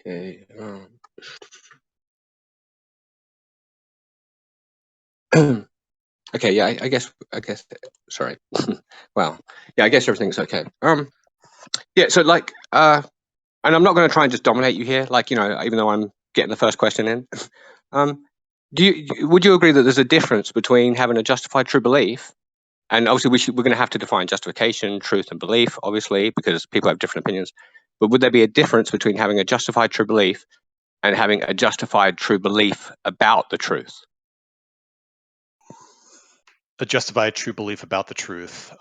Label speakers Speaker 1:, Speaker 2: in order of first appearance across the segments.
Speaker 1: Okay. Okay. Yeah. I guess. Sorry. Well. Yeah. I guess everything's okay. Yeah. So like. And I'm not going to try and just dominate you here. Like even though I'm getting the first question in. Would you agree that there's a difference between having a justified true belief, and obviously we're going to have to define justification, truth, and belief, obviously, because people have different opinions. But would there be a difference between having a justified true belief and having a justified true belief about the truth?
Speaker 2: A justified true belief about the truth.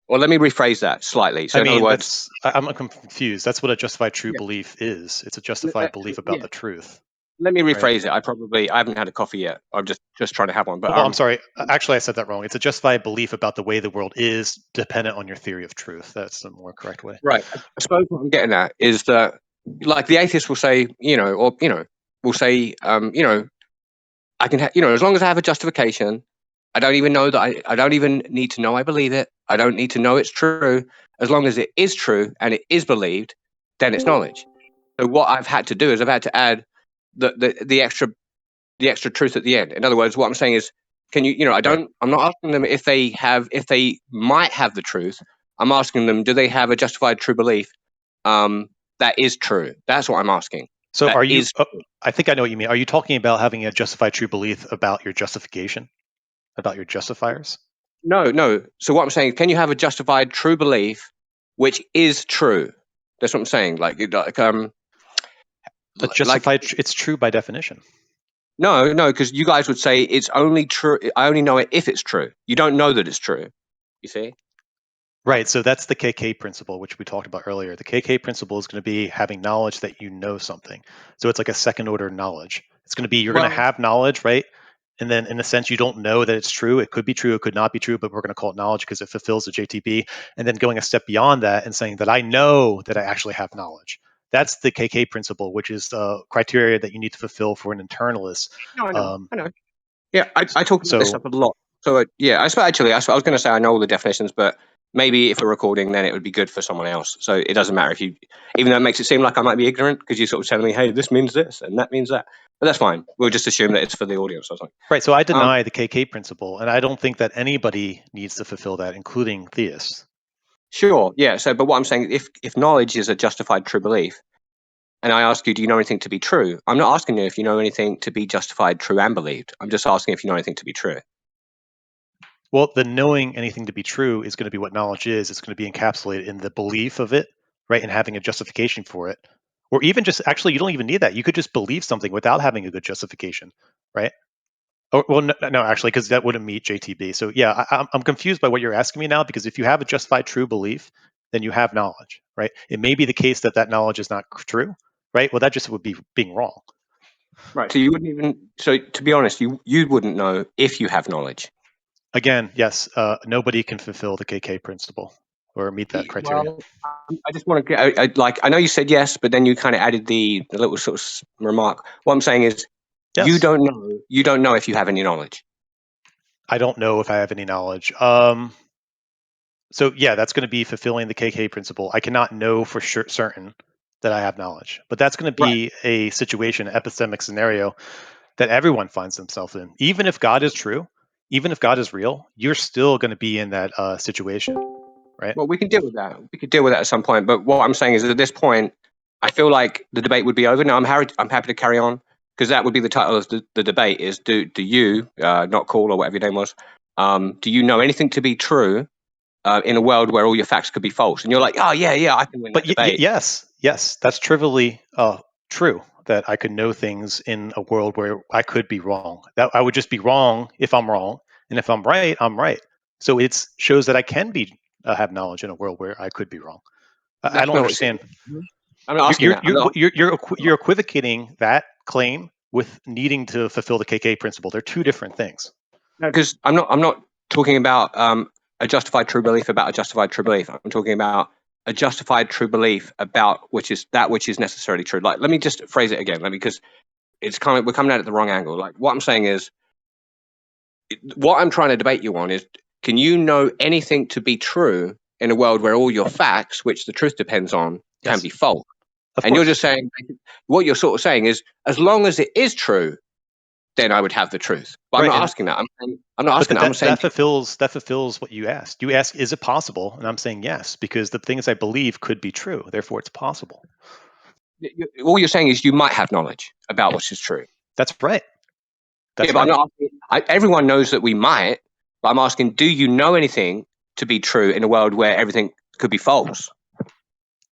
Speaker 1: Well, let me rephrase that slightly. So, in other words,
Speaker 2: I'm confused. That's what a justified true belief is. It's a justified belief about the truth.
Speaker 1: Let me rephrase it. I haven't had a coffee yet. I'm just trying to have one. But
Speaker 2: I'm sorry. Actually, I said that wrong. It's a justified belief about the way the world is, dependent on your theory of truth. That's the more correct way.
Speaker 1: Right. I suppose what I'm getting at is that, like, the atheist will say, will say, I can, as long as I have a justification, I don't even know that I don't even need to know I believe it. I don't need to know it's true. As long as it is true and it is believed, then it's knowledge. So what I've had to do is I've had to add the extra truth at the end. In other words, what I'm saying is, can you, I'm not asking them if they might have the truth. I'm asking them, do they have a justified true belief that is true? That's what I'm asking.
Speaker 2: So are you, I think I know what you mean. Are you talking about having a justified true belief about your justification, about your justifiers?
Speaker 1: No. So what I'm saying, can you have a justified true belief which is true? That's what I'm saying.
Speaker 2: It's true by definition.
Speaker 1: No, because you guys would say it's only true. I only know it if it's true. You don't know that it's true. You see?
Speaker 2: Right. So that's the KK principle, which we talked about earlier. The KK principle is going to be having knowledge that you know something. So it's like a second order knowledge. It's going to be, you're going to have knowledge, right? And then in a sense, you don't know that it's true. It could be true, it could not be true, but we're going to call it knowledge because it fulfills the JTB. And then going a step beyond that and saying that I know that I actually have knowledge. That's the KK principle, which is the criteria that you need to fulfill for an internalist.
Speaker 1: No, I know. Yeah, I talk about this stuff a lot. So I was going to say I know all the definitions, but maybe if we're recording, then it would be good for someone else. So it doesn't matter even though it makes it seem like I might be ignorant because you're sort of telling me, hey, this means this and that means that. But that's fine. We'll just assume that it's for the audience or something.
Speaker 2: Right. So I deny the KK principle, and I don't think that anybody needs to fulfill that, including theists.
Speaker 1: Sure. Yeah. So, but what I'm saying, if knowledge is a justified true belief, and I ask you, do you know anything to be true? I'm not asking you if you know anything to be justified, true, and believed. I'm just asking if you know anything to be true.
Speaker 2: Well, the knowing anything to be true is going to be what knowledge is. It's going to be encapsulated in the belief of it, right? And having a justification for it. Or even just, actually, you don't even need that. You could just believe something without having a good justification, right? No, actually, because that wouldn't meet JTB. So yeah, I'm confused by what you're asking me now, because if you have a justified true belief, then you have knowledge, right? It may be the case that that knowledge is not true, right? Well, that just would be being wrong.
Speaker 1: Right. So you wouldn't even, so to be honest, you wouldn't know if you have knowledge.
Speaker 2: Again, yes, nobody can fulfill the KK principle or meet that criteria.
Speaker 1: Well, I just want to I know you said yes, but then you kind of added the little sort of remark. What I'm saying is, yes. You don't know if you have any knowledge.
Speaker 2: I don't know if I have any knowledge. So yeah, that's going to be fulfilling the KK principle. I cannot know for certain that I have knowledge, but that's going to be a situation, an epistemic scenario that everyone finds themselves in. Even if God is true, even if God is real, you're still going to be in that situation, right?
Speaker 1: Well, we can deal with that. We could deal with that at some point. But what I'm saying is, at this point, I feel like the debate would be over. Now, I'm happy to carry on, because that would be the title of the debate: is do you, Notcool or whatever your name was, do you know anything to be true in a world where all your facts could be false? And you're like, oh yeah, I can win that debate.
Speaker 2: Yes, that's trivially true, that I could know things in a world where I could be wrong. That I would just be wrong if I'm wrong, and if I'm right, I'm right. So it shows that I can be have knowledge in a world where I could be wrong. I don't understand.
Speaker 1: I'm not asking
Speaker 2: you're equivocating that claim with needing to fulfill the KK principle. They're two different things.
Speaker 1: No, because I'm not talking about a justified true belief about a justified true belief. I'm talking about a justified true belief about which is necessarily true. Like, let me just phrase it again, because it's we're coming at it at the wrong angle. Like, what I'm saying is, what I'm trying to debate you on is, can you know anything to be true in a world where all your facts, which the truth depends on, can be false. And you're just saying, what you're sort of saying is, as long as it is true, then I would have the truth. But I'm not asking that. I'm not asking that. I'm saying
Speaker 2: that fulfills what you asked. You ask, is it possible? And I'm saying yes, because the things I believe could be true. Therefore, it's possible.
Speaker 1: All you're saying is you might have knowledge about what is true.
Speaker 2: That's right.
Speaker 1: But I'm not asking, everyone knows that we might, but I'm asking, do you know anything to be true in a world where everything could be false?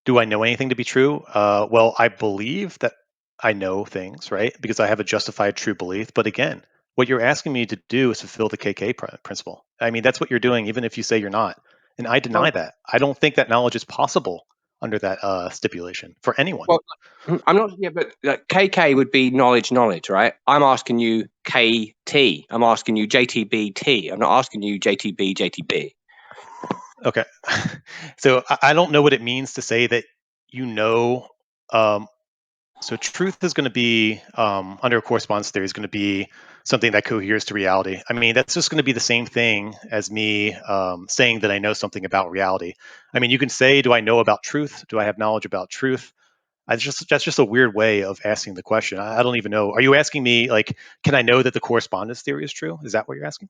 Speaker 2: Do I know anything to be true? Well, I believe that I know things, right? Because I have a justified true belief. But again, what you're asking me to do is fulfill the KK principle. I mean, that's what you're doing, even if you say you're not. And I deny that. I don't think that knowledge is possible under that stipulation for anyone.
Speaker 1: Well, I'm not. Yeah, but KK would be knowledge, right? I'm asking you KT. I'm asking you JTBT. I'm not asking you JTB.
Speaker 2: Okay. So I don't know what it means to say that you know. So truth is going to be, under a correspondence theory, is going to be something that coheres to reality. I mean, that's just going to be the same thing as me saying that I know something about reality. I mean, you can say, do I know about truth? Do I have knowledge about truth? That's just a weird way of asking the question. I don't even know. Are you asking me, like, can I know that the correspondence theory is true? Is that what you're asking?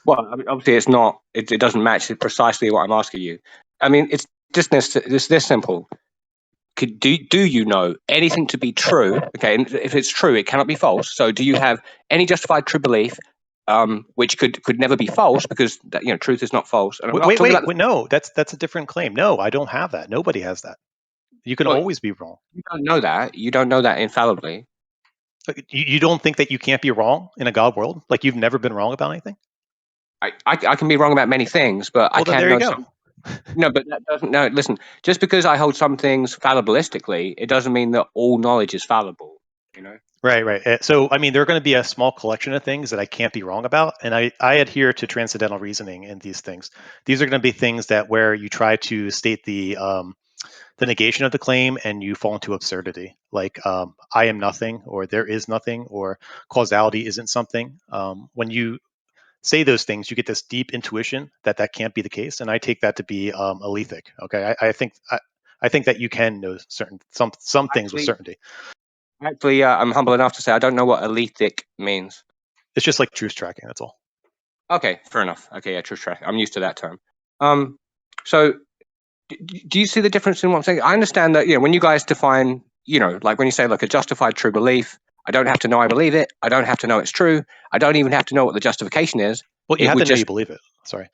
Speaker 1: Well, I mean, obviously it's not. It doesn't match precisely what I'm asking you. I mean, it's just this simple. Do you know anything to be true? Okay, and if it's true, it cannot be false. So, do you have any justified true belief, which could never be false because truth is not false? And
Speaker 2: wait, no, that's a different claim. No, I don't have that. Nobody has that. You can always be wrong.
Speaker 1: You don't know that. You don't know that infallibly.
Speaker 2: You don't think that you can't be wrong in a God world? Like you've never been wrong about anything?
Speaker 1: I can be wrong about many things, but I can't.
Speaker 2: There you go.
Speaker 1: No, but that doesn't. No, listen. Just because I hold some things fallibilistically, it doesn't mean that all knowledge is fallible. You know.
Speaker 2: Right. So, I mean, there are going to be a small collection of things that I can't be wrong about, and I adhere to transcendental reasoning in these things. These are going to be things that where you try to state the negation of the claim and you fall into absurdity, like I am nothing, or there is nothing, or causality isn't something. When you say those things, you get this deep intuition that can't be the case, and I take that to be alethic. Okay, I think that you can know some things with certainty.
Speaker 1: Actually, I'm humble enough to say I don't know what alethic means.
Speaker 2: It's just like truth tracking. That's all.
Speaker 1: Okay, fair enough. Okay, yeah, truth tracking. I'm used to that term. So do you see the difference in what I'm saying? I understand that, when you guys define, like when you say, like, a justified true belief, I don't have to know I believe it. I don't have to know it's true. I don't even have to know what the justification is.
Speaker 2: Well, you have to know you believe it. Sorry.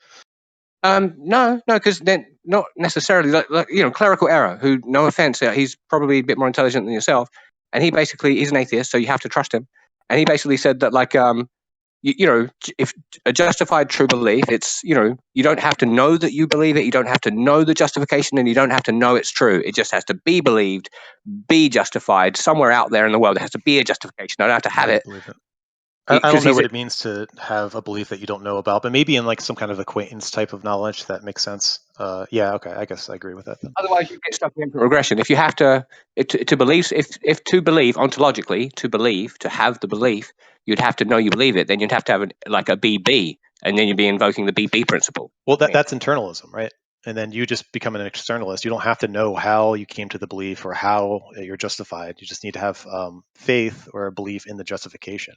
Speaker 1: No, because then not necessarily. Like clerical error. Who, no offense, he's probably a bit more intelligent than yourself, and he's an atheist, so you have to trust him. And he basically said that, like, if a justified true belief, it's, you don't have to know that you believe it, you don't have to know the justification, and you don't have to know it's true. It just has to be believed, be justified somewhere out there in the world. There has to be a justification. I don't have to have it.
Speaker 2: I don't know what it means to have a belief that you don't know about, but maybe in like some kind of acquaintance type of knowledge that makes sense. Yeah, okay, I guess I agree with that then.
Speaker 1: Otherwise, you get stuck in infinite regression. If you have to believe, if to believe ontologically, to have the belief, you'd have to know you believe it. Then you'd have to have like a BB, and then you'd be invoking the BB principle.
Speaker 2: Well, that's internalism, right? And then you just become an externalist. You don't have to know how you came to the belief or how you're justified. You just need to have faith or a belief in the justification,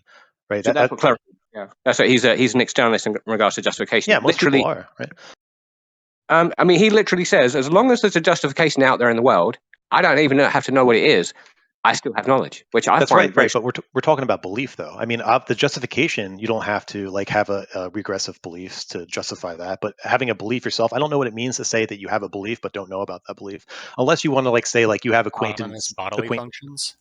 Speaker 2: right?
Speaker 1: So that's what clarity. Yeah, that's what he's an externalist in regards to justification.
Speaker 2: Yeah, most people are, right?
Speaker 1: I mean, he literally says, as long as there's a justification out there in the world, I don't even have to know what it is. I still have knowledge, which I find
Speaker 2: right. But we're talking about belief, though. I mean, the justification, you don't have to like have a regressive beliefs to justify that. But having a belief yourself, I don't know what it means to say that you have a belief but don't know about that belief, unless you want to like say like you have acquaintance
Speaker 3: bodily functions.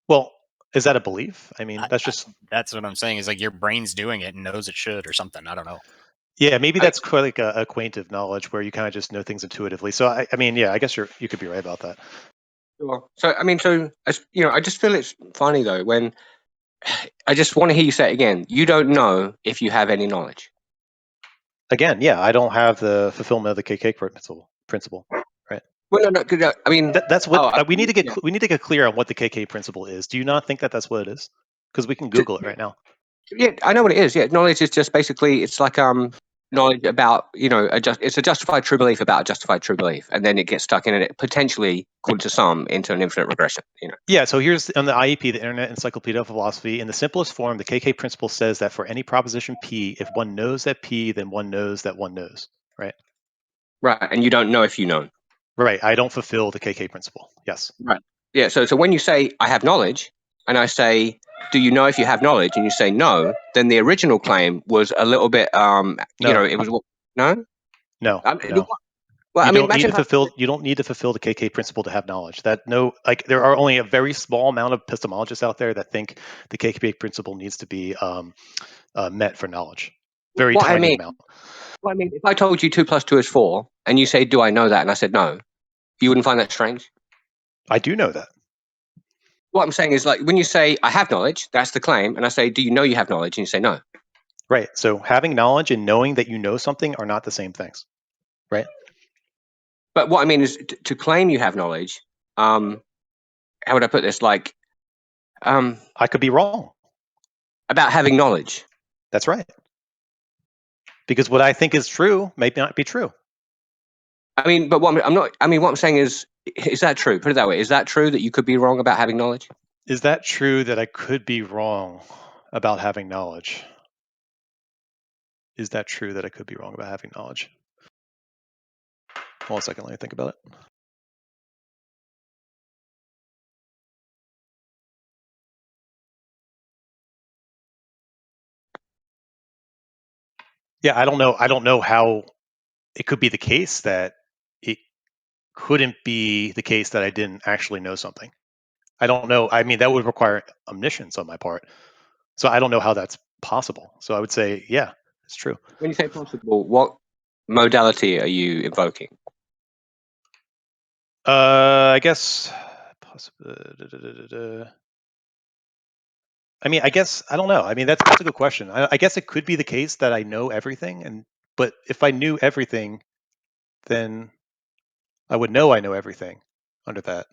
Speaker 2: Well, is that a belief? I mean,
Speaker 3: that's what I'm saying. Is like your brain's doing it and knows it should or something. I don't know.
Speaker 2: Yeah, maybe that's quite like a acquaintive knowledge where you kind of just know things intuitively. So I mean, yeah, I guess you could be right about that.
Speaker 1: Sure. So I mean, I just feel it's funny though when I just want to hear you say it again. You don't know if you have any knowledge.
Speaker 2: Again, yeah, I don't have the fulfillment of the KK principle, right?
Speaker 1: Well, no. I mean,
Speaker 2: that's what we need to get. We need to get clear on what the KK principle is. Do you not think that that's what it is? Because we can Google it right now.
Speaker 1: Yeah, I know what it is. Yeah, knowledge is just basically it's like knowledge about, it's a justified true belief about a justified true belief, and then it gets stuck in it, potentially, according to some, into an infinite regression.
Speaker 2: Yeah, so here's on the IEP, the Internet Encyclopedia of Philosophy. In the simplest form, the KK principle says that for any proposition P, if one knows that P, then one knows that one knows, right?
Speaker 1: Right, and you don't know if you know.
Speaker 2: Right, I don't fulfill the KK principle, yes.
Speaker 1: Right. Yeah, so when you say, I have knowledge, and I say, do you know if you have knowledge, and you say no, then the original claim was a little bit,
Speaker 2: No.
Speaker 1: it was, no?
Speaker 2: No,
Speaker 1: Well,
Speaker 2: you
Speaker 1: I mean,
Speaker 2: don't need to fulfill. You don't need to fulfill the KK principle to have knowledge. There are only a very small amount of epistemologists out there that think the KK principle needs to be met for knowledge. Very tiny amount.
Speaker 1: Well, I mean, if I told you 2 + 2 is 4, and you say, do I know that? And I said no, you wouldn't find that strange?
Speaker 2: I do know that.
Speaker 1: What I'm saying is, like, when you say, I have knowledge, that's the claim, and I say, do you know you have knowledge? And you say no.
Speaker 2: Right. So having knowledge and knowing that you know something are not the same things, right?
Speaker 1: But what I mean is, to claim you have knowledge, how would I put this? Like,
Speaker 2: I could be wrong
Speaker 1: about having knowledge.
Speaker 2: That's right. Because what I think is true may not be true.
Speaker 1: I mean, but what I'm saying is that true? Put it that way. Is that true that you could be wrong about having knowledge?
Speaker 2: Is that true that I could be wrong about having knowledge? Is that true that I could be wrong about having knowledge? Hold on a second, let me think about it. Yeah, I don't know how it could be the case that it couldn't be the case that I didn't actually know something. I don't know. I mean, that would require omniscience on my part. So I don't know how that's possible. So I would say, yeah, it's true.
Speaker 1: When you say possible, what modality are you invoking?
Speaker 2: I guess I mean, I guess I don't know. I mean, that's a good question. I guess it could be the case that I know everything, but if I knew everything, then I would know I know everything under that.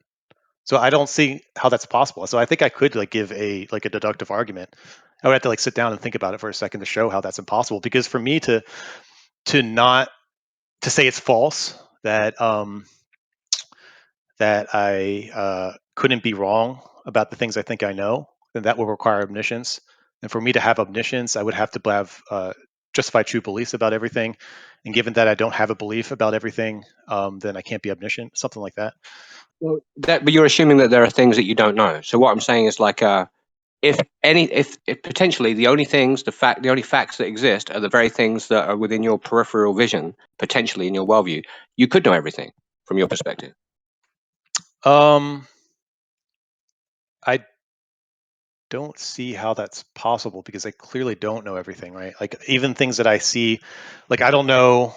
Speaker 2: So I don't see how that's possible. So I think I could give a deductive argument. I would have to sit down and think about it for a second to show how that's impossible. Because for me to say it's false that that I couldn't be wrong about the things I think I know, then that will require omniscience. And for me to have omniscience, I would have to have justified true beliefs about everything. And given that I don't have a belief about everything, then I can't be omniscient, something like that.
Speaker 1: Well, but you're assuming that there are things that you don't know. So what I'm saying is, like, if potentially the only facts that exist are the very things that are within your peripheral vision, potentially in your worldview, you could know everything from your perspective.
Speaker 2: I don't see how that's possible because I clearly don't know everything, right? Like even things that I see, like I don't know,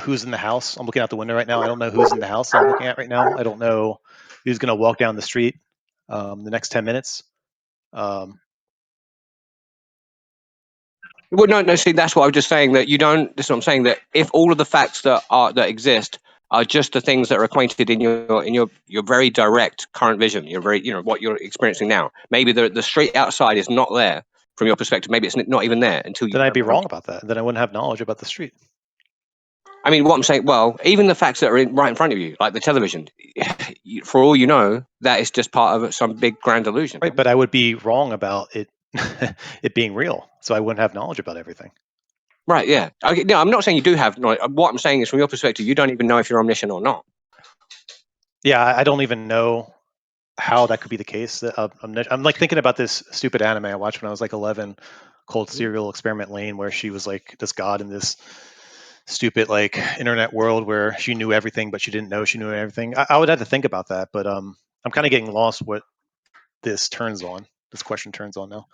Speaker 2: who's in the house. I'm looking out the window right now. I don't know who's in the house I'm looking at right now. I don't know who's going to walk down the street the next 10 minutes.
Speaker 1: Well, no. See, that's what I was just saying. That you don't. That's what I'm saying. That if all of the facts that exist are just the things that are acquainted in your very direct current vision, your very what you're experiencing now. Maybe the street outside is not there from your perspective. Maybe it's not even there until you.
Speaker 2: Then I'd be wrong about that. Then I wouldn't have knowledge about the street.
Speaker 1: I mean, what I'm saying, well, even the facts that are right in front of you, like the television, for all you know, that is just part of some big grand illusion.
Speaker 2: Right, but I would be wrong about it it being real, so I wouldn't have knowledge about everything.
Speaker 1: Right, yeah. Okay, no, I'm not saying you do have knowledge. What I'm saying is, from your perspective, you don't even know if you're omniscient or not.
Speaker 2: Yeah, I don't even know how that could be the case. I'm like thinking about this stupid anime I watched when I was like 11 called Serial Experiment Lane, where she was like this god in this stupid internet world where she knew everything, but she didn't know she knew everything. I would have to think about that, but I'm kind of getting lost what this question turns on now.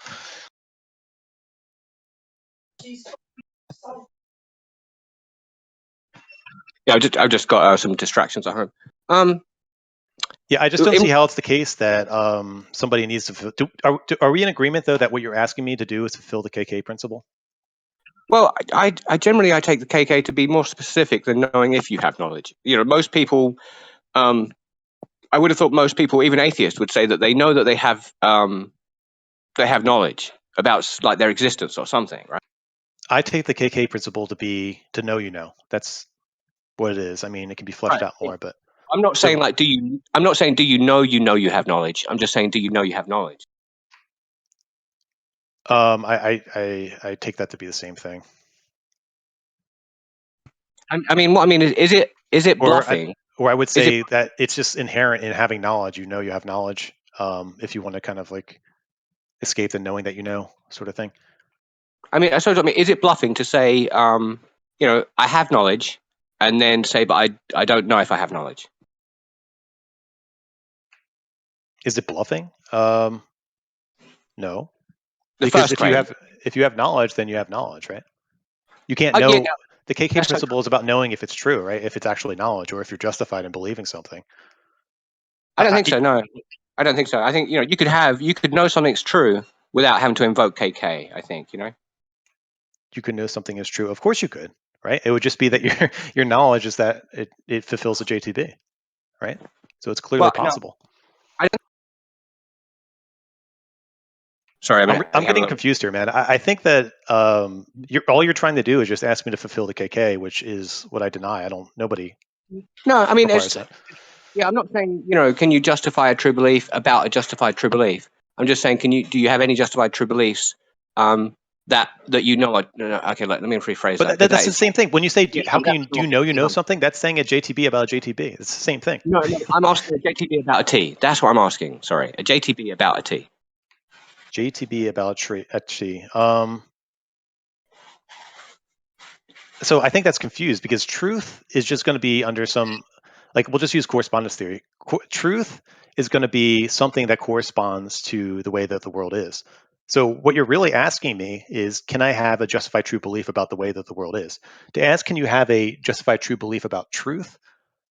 Speaker 1: Yeah, I've just got some distractions at home.
Speaker 2: Yeah, I just don't see how it's the case that somebody needs to. Are we in agreement though that what you're asking me to do is fulfill the KK principle?
Speaker 1: Well, I generally take the KK to be more specific than knowing if you have knowledge. Most people, I would have thought most people, even atheists, would say that they know that they have knowledge about their existence or something, right?
Speaker 2: I take the KK principle to be to know you know. That's what it is. I mean, it can be fleshed
Speaker 1: Right.
Speaker 2: out more, but
Speaker 1: I'm not
Speaker 2: So-
Speaker 1: saying like I'm not saying do you know you have knowledge. I'm just saying do you know you have knowledge.
Speaker 2: I take that to be the same thing.
Speaker 1: I mean, what I mean is it bluffing?
Speaker 2: Or I would
Speaker 1: Is it-
Speaker 2: say that it's just inherent in having knowledge. You know you have knowledge. If you want to kind of like escape the knowing that you know sort of thing.
Speaker 1: I mean, is it bluffing to say, you know, I have knowledge, and then say, but I don't know if I have knowledge.
Speaker 2: Is it bluffing? No.
Speaker 1: The
Speaker 2: Because
Speaker 1: first
Speaker 2: if you have knowledge, then you have knowledge, right? You can't
Speaker 1: yeah,
Speaker 2: know.
Speaker 1: no,
Speaker 2: The KK
Speaker 1: that's
Speaker 2: principle is about knowing if it's true, right? If it's actually knowledge, or if you're justified in believing something.
Speaker 1: I don't think so. No, I don't think so. I think, you know, you could know something's true without having to invoke KK. I think, you know.
Speaker 2: You could know something is true. Of course you could, right? It would just be that your knowledge is that it fulfills a JTB, right? So it's clearly possible.
Speaker 1: I don't. Sorry,
Speaker 2: I'm getting confused here, man. I think that all you're trying to do is just ask me to fulfill the KK, which is what I deny. Nobody.
Speaker 1: No, I mean,
Speaker 2: requires that.
Speaker 1: yeah, I'm not saying, you know, can you justify a true belief about a justified true belief? I'm just saying, do you have any justified true beliefs that you know? No, okay, let me rephrase
Speaker 2: But
Speaker 1: that.
Speaker 2: that's the same thing. When you say, do you know
Speaker 1: not
Speaker 2: something? That's saying a JTB about a JTB. It's the same thing.
Speaker 1: No, I'm asking a JTB about a T. That's what I'm asking. Sorry, a JTB about a T.
Speaker 2: JTB about a T. So I think that's confused because truth is just going to be under some, like, we'll just use correspondence theory. Truth is going to be something that corresponds to the way that the world is. So what you're really asking me is, can I have a justified true belief about the way that the world is? To ask, can you have a justified true belief about truth?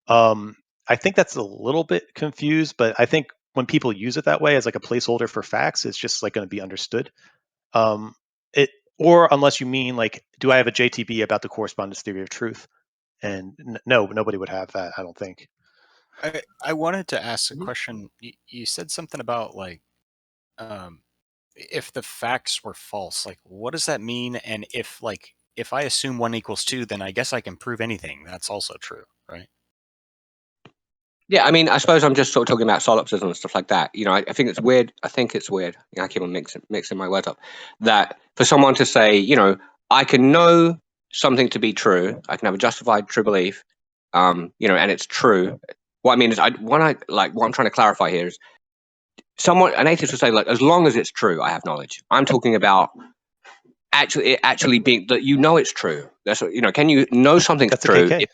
Speaker 2: I think that's a little bit confused, but I think when people use it that way as like a placeholder for facts, it's just like going to be understood. It or unless you mean like, do I have a JTB about the correspondence theory of truth? And no, nobody would have that. I don't think.
Speaker 3: I wanted to ask a question. You said something about like, if the facts were false, like what does that mean? And if I assume 1 = 2, then I guess I can prove anything. That's also true, right?
Speaker 1: Yeah, I mean, I suppose I'm just sort of talking about solipsism and stuff like that. You know, I think it's weird. I think it's weird. You know, I keep on mixing my words up. That for someone to say, you know, I can know something to be true. I can have a justified true belief. You know, and it's true. What I mean is, what I'm trying to clarify here is, an atheist would say, like, as long as it's true, I have knowledge. I'm talking about actually being that you know it's true. That's what, you know. Can you know something's
Speaker 2: That's
Speaker 1: true?
Speaker 2: the KK.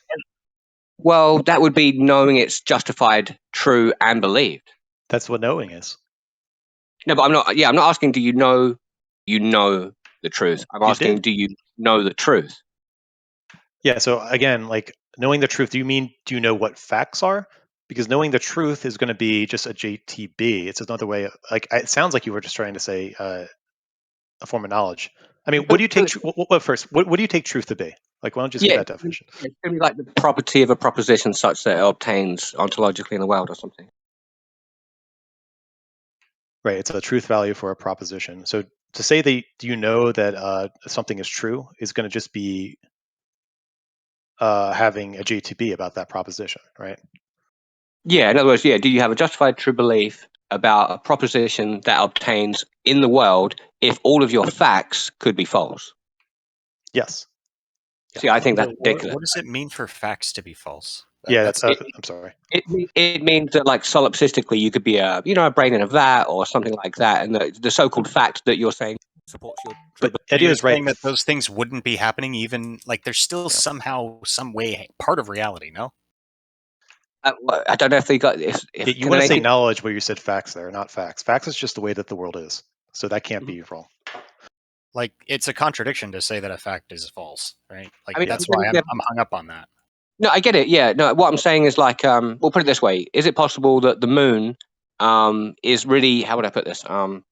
Speaker 1: Well, that would be knowing it's justified, true, and believed.
Speaker 2: That's what knowing is.
Speaker 1: No, but I'm not. Yeah, I'm not asking. Do you know? You know the truth. I'm asking. Do you know the truth?
Speaker 2: Yeah. So again, like knowing the truth. Do you know what facts are? Because knowing the truth is going to be just a JTB. It's another way. Like it sounds like you were just trying to say a form of knowledge. I mean, what do you take? First, what do you take truth to be? Like, why don't you say that definition?
Speaker 1: It's going to be like the property of a proposition such that it obtains ontologically in the world or something.
Speaker 2: Right. It's a truth value for a proposition. So to say that, do you know that something is true is going to just be having a JTB about that proposition, right?
Speaker 1: Yeah. In other words, yeah. Do you have a justified true belief about a proposition that obtains in the world if all of your facts could be false?
Speaker 2: Yes.
Speaker 1: See, I think that's ridiculous.
Speaker 3: What does it mean for facts to be false?
Speaker 2: I'm sorry.
Speaker 1: It means that, like, solipsistically, you could be a brain in a vat or something like that, and the so-called fact that you're saying supports your.
Speaker 2: But Eddie is right.
Speaker 3: Saying that those things wouldn't be happening, even like there's still somehow, some way, part of reality. No.
Speaker 1: I don't know if they got if
Speaker 2: you want to say knowledge where you said facts there, not facts. Facts is just the way that the world is, so that can't be wrong.
Speaker 3: Like, it's a contradiction to say that a fact is false, right? Like,
Speaker 1: I mean,
Speaker 3: that's why I'm hung up on that.
Speaker 1: No, I get it. Yeah, no. What I'm saying is, like, we'll put it this way: is it possible that the moon, is really, how would I put this, part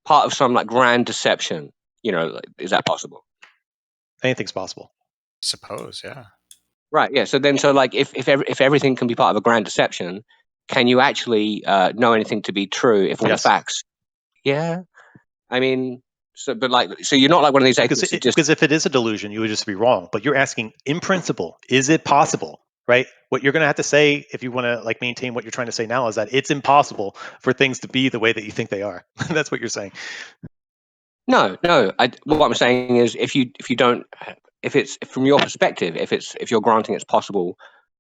Speaker 1: of some like grand deception? You know, like, is that possible?
Speaker 2: Anything's possible.
Speaker 3: I suppose, yeah.
Speaker 1: Right. Yeah. So like, if everything can be part of a grand deception, can you actually know anything to be true if all the facts? Yeah. I mean, So, but so you're not like one of these
Speaker 2: Because,
Speaker 1: atheists who just.
Speaker 2: because if it is a delusion, you would just be wrong. But you're asking, in principle, is it possible? Right? What you're going to have to say if you want to like maintain what you're trying to say now is that it's impossible for things to be the way that you think they are. That's what you're saying.
Speaker 1: No. What I'm saying is, if it's from your perspective, if you're granting it's possible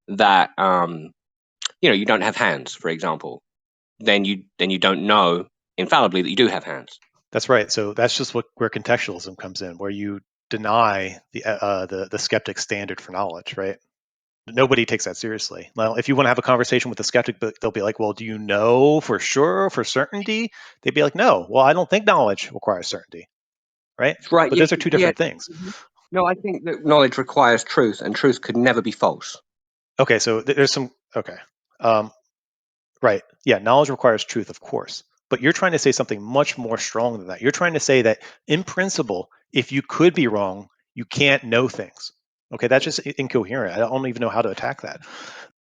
Speaker 1: that you don't have hands, for example, then you don't know infallibly that you do have hands.
Speaker 2: That's right. So that's just where contextualism comes in, where you deny the skeptic standard for knowledge, right? Nobody takes that seriously. Now, if you want to have a conversation with a skeptic, they'll be like, well, do you know for sure, for certainty? They'd be like, no, well, I don't think knowledge requires certainty, right?
Speaker 1: Right.
Speaker 2: But those are two different things.
Speaker 1: No, I think that knowledge requires truth, and truth could never be false.
Speaker 2: Okay, so there's some, okay. Right, yeah, knowledge requires truth, of course. But you're trying to say something much more strong than that. You're trying to say that, in principle, if you could be wrong, you can't know things. Okay, that's just incoherent. I don't even know how to attack that.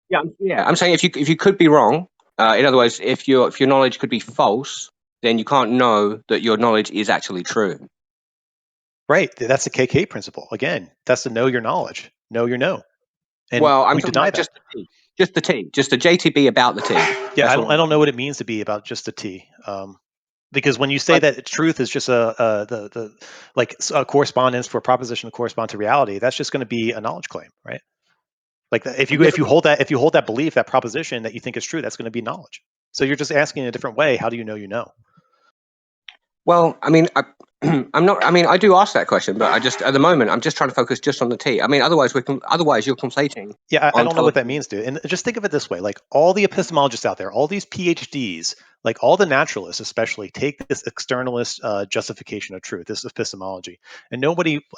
Speaker 1: Yeah. I'm saying if you could be wrong, in other words, if your knowledge could be false, then you can't know that your knowledge is actually true.
Speaker 2: Right, that's the KK principle. Again, that's to know your knowledge, know your know. And
Speaker 1: well, I'm
Speaker 2: we
Speaker 1: talking
Speaker 2: deny
Speaker 1: about
Speaker 2: that.
Speaker 1: just the T, just the JTB about the T.
Speaker 2: Yeah, I don't know what it means to be about just the T. Because when you say that truth is just a correspondence for a proposition to correspond to reality, that's just going to be a knowledge claim, right? Like if you hold that belief, that proposition that you think is true, that's going to be knowledge. So you're just asking in a different way. How do you know you know?
Speaker 1: Well, I mean, I'm not. I mean, I do ask that question, but at the moment, I'm just trying to focus just on the T. I mean, otherwise you're conflating.
Speaker 2: Yeah, I don't know what that means, dude. And just think of it this way: like all the epistemologists out there, all these PhDs, like all the naturalists, especially, take this externalist justification of truth, this epistemology, and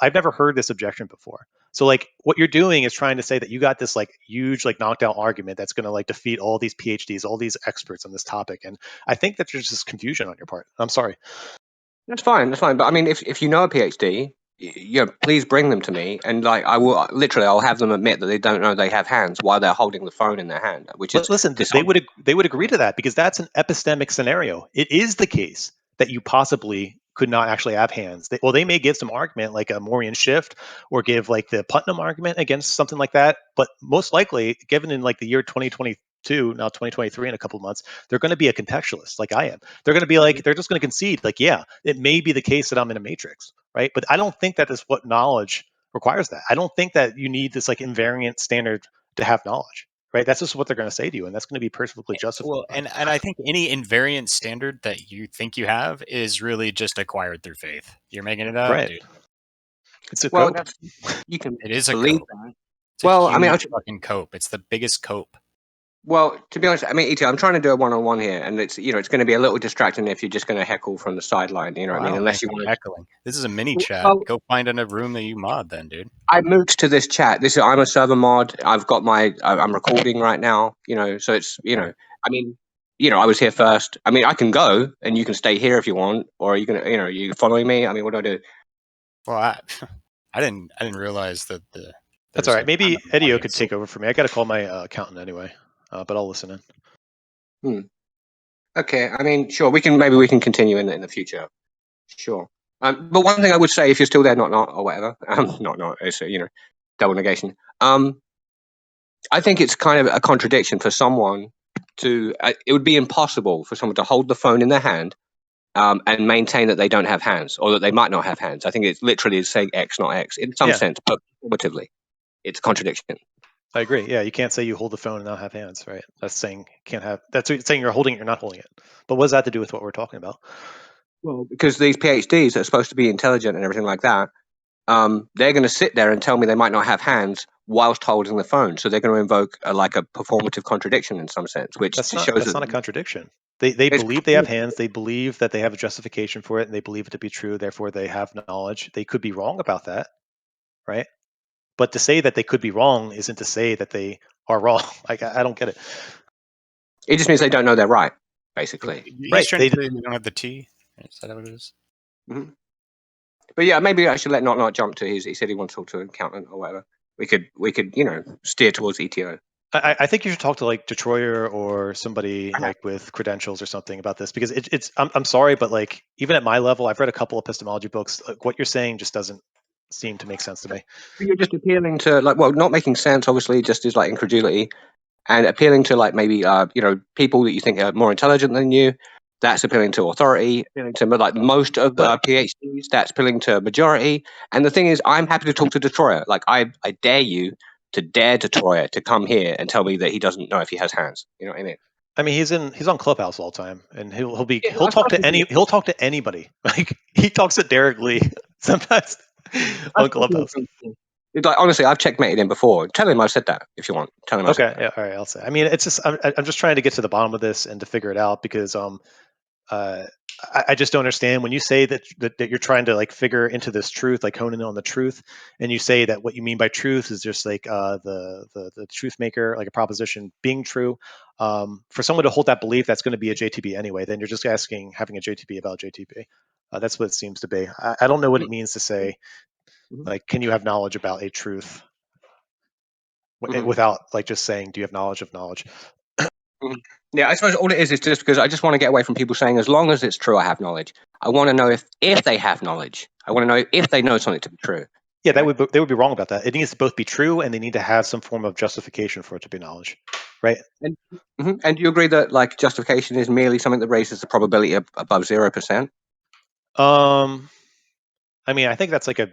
Speaker 2: I've never heard this objection before. So like what you're doing is trying to say that you got this like huge like knocked out argument that's going to like defeat all these PhDs, all these experts on this topic, and I think that there's just confusion on your part. I'm sorry.
Speaker 1: That's fine. But I mean, if you know a PhD, please bring them to me, and like I'll have them admit that they don't know they have hands while they're holding the phone in their hand. Which is
Speaker 2: listen, they would agree to that because that's an epistemic scenario. It is the case that you possibly could not actually have hands. They may give some argument like a Morian shift or give like the Putnam argument against something like that, but most likely, given in like the year 2022, now 2023 in a couple of months, they're going to be a contextualist like I am. They're going to be like, they're just going to concede like, yeah, it may be the case that I'm in a matrix, right? But I don't think that is what knowledge requires that. I don't think that you need this like invariant standard to have knowledge. Right, that's just what they're going to say to you, and that's going to be perfectly justified.
Speaker 3: Well, and I think any invariant standard that you think you have is really just acquired through faith. You're making it up,
Speaker 2: right?
Speaker 3: Dude.
Speaker 2: It's a cope.
Speaker 1: You can.
Speaker 3: It is a
Speaker 1: believe
Speaker 3: cope.
Speaker 1: that.
Speaker 3: It's
Speaker 1: Well,
Speaker 3: a huge fucking cope. It's the biggest cope.
Speaker 1: Well, to be honest, I mean, ET, I'm trying to do a one-on-one here, and it's it's going to be a little distracting if you're just going to heckle from the sideline. You know what I mean? Unless you want
Speaker 3: heckling. This is a mini chat. Go find in a room that you mod, then, dude.
Speaker 1: I moved to this chat. I'm a server mod. I've got I'm recording right now. So it's I mean, I was here first. I mean, I can go and you can stay here if you want, or you can you following me. I mean, what do I do?
Speaker 3: Well, I didn't realize that the.
Speaker 2: That's all right. Maybe Eddie could take over for me. I got to call my accountant anyway, but I'll listen in.
Speaker 1: Okay. I mean, sure. Maybe we can continue in the future. Sure. But one thing I would say, if you're still there, not or whatever, not. It's double negation. I think it's kind of a contradiction for someone to. It would be impossible for someone to hold the phone in their hand and maintain that they don't have hands, or that they might not have hands. I think it's literally saying X, not X, in some sense, but formatively. It's a contradiction.
Speaker 2: I agree. Yeah, you can't say you hold the phone and not have hands, right? That's saying can't have. That's saying you're holding it, you're not holding it. But what does that have to do with what we're talking about?
Speaker 1: Well, because these PhDs that are supposed to be intelligent and everything like that, they're going to sit there and tell me they might not have hands whilst holding the phone. So they're going to invoke a performative contradiction in some sense, which
Speaker 2: that's
Speaker 1: shows
Speaker 2: not a contradiction. They believe they have hands. They believe that they have a justification for it, and they believe it to be true. Therefore, they have knowledge. They could be wrong about that, right? But to say that they could be wrong isn't to say that they are wrong. Like I don't get it.
Speaker 1: It just means they don't know they're right, basically.
Speaker 3: He's trying to say they don't have the T. Is that what it is?
Speaker 1: Mm-hmm. But yeah, maybe I should let not jump to his. He said he wants to talk to an accountant or whatever. We could steer towards ETO.
Speaker 2: I think you should talk to like Detroiter or somebody like with credentials or something about this, because I'm sorry, but like even at my level, I've read a couple epistemology books. Like, what you're saying just doesn't seem to make sense to me.
Speaker 1: You're just appealing to like, well, not making sense, obviously, just is like incredulity, and appealing to like maybe people that you think are more intelligent than you. That's appealing to authority, appealing to like most of the PhDs. That's appealing to majority. And the thing is, I'm happy to talk to Detroit. Like I dare you to dare Detroit to come here and tell me that he doesn't know if he has hands. You know what I mean?
Speaker 2: I mean, he's on Clubhouse all the time, and he'll
Speaker 1: Yeah,
Speaker 2: talk to anybody. Like he talks to Derek Lee sometimes on Clubhouse.
Speaker 1: It's like, honestly, I've checkmated him before. Tell him I said that if you want. Tell him I said
Speaker 2: Okay, yeah, all right, I'll say. I mean, it's just I'm just trying to get to the bottom of this and to figure it out, because I just don't understand when you say that you're trying to like figure into this truth, like hone in on the truth, and you say that what you mean by truth is just like the truth maker, like a proposition being true. For someone to hold that belief, that's going to be a JTB anyway. Then you're just having a JTB about JTB. That's what it seems to be. I don't know what it means to say, like, can you have knowledge about a truth without like just saying, do you have knowledge of knowledge?
Speaker 1: Yeah, I suppose all it is just because I just want to get away from people saying, as long as it's true, I have knowledge. I want to know if they have knowledge. I want to know if they know something to be true.
Speaker 2: Yeah, they would be wrong about that. It needs to both be true, and they need to have some form of justification for it to be knowledge, right?
Speaker 1: And do you agree that like justification is merely something that raises the probability above 0%?
Speaker 2: I mean, I think that's like a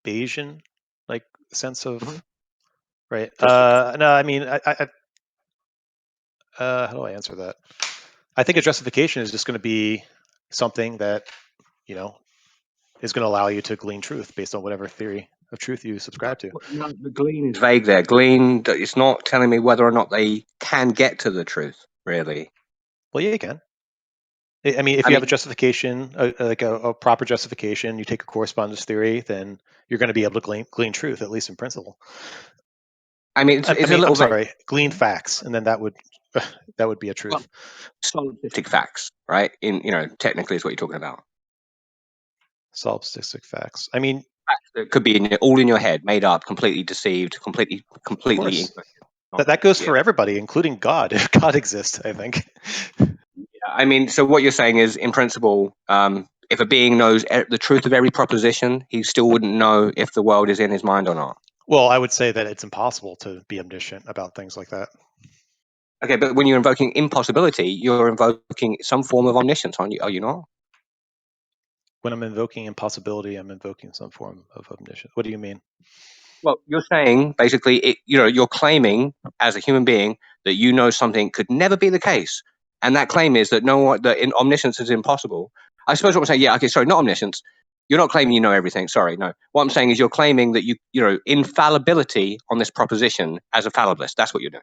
Speaker 2: Bayesian like sense of right. No, I mean, how do I answer that? I think a justification is just going to be something that is going to allow you to glean truth based on whatever theory of truth you subscribe to.
Speaker 1: No, the glean is vague there. Glean, it's not telling me whether or not they can get to the truth, really.
Speaker 2: Well, yeah, you can. I mean, if you have a justification, like a proper justification, you take a correspondence theory, then you're going to be able to glean truth, at least in principle.
Speaker 1: I mean,
Speaker 2: I'm sorry, glean facts, and then that would be a truth.
Speaker 1: Well, solipsistic facts, right? Technically is what you're talking about.
Speaker 2: Solipsistic facts. I mean,
Speaker 1: facts that could be all in your head, made up, completely deceived, completely.
Speaker 2: That goes for everybody, including God, if God exists, I think.
Speaker 1: I mean, so what you're saying is, in principle, if a being knows the truth of every proposition, he still wouldn't know if the world is in his mind or not.
Speaker 2: Well, I would say that it's impossible to be omniscient about things like that.
Speaker 1: Okay, but when you're invoking impossibility, you're invoking some form of omniscience, are you not?
Speaker 2: When I'm invoking impossibility, I'm invoking some form of omniscience. What do you mean?
Speaker 1: Well, you're saying basically, you're claiming as a human being that you know something could never be the case, and that claim is that omniscience is impossible. I suppose what I'm saying, not omniscience. You're not claiming you know everything. Sorry, no. What I'm saying is you're claiming that infallibility on this proposition as a fallibilist. That's what you're doing.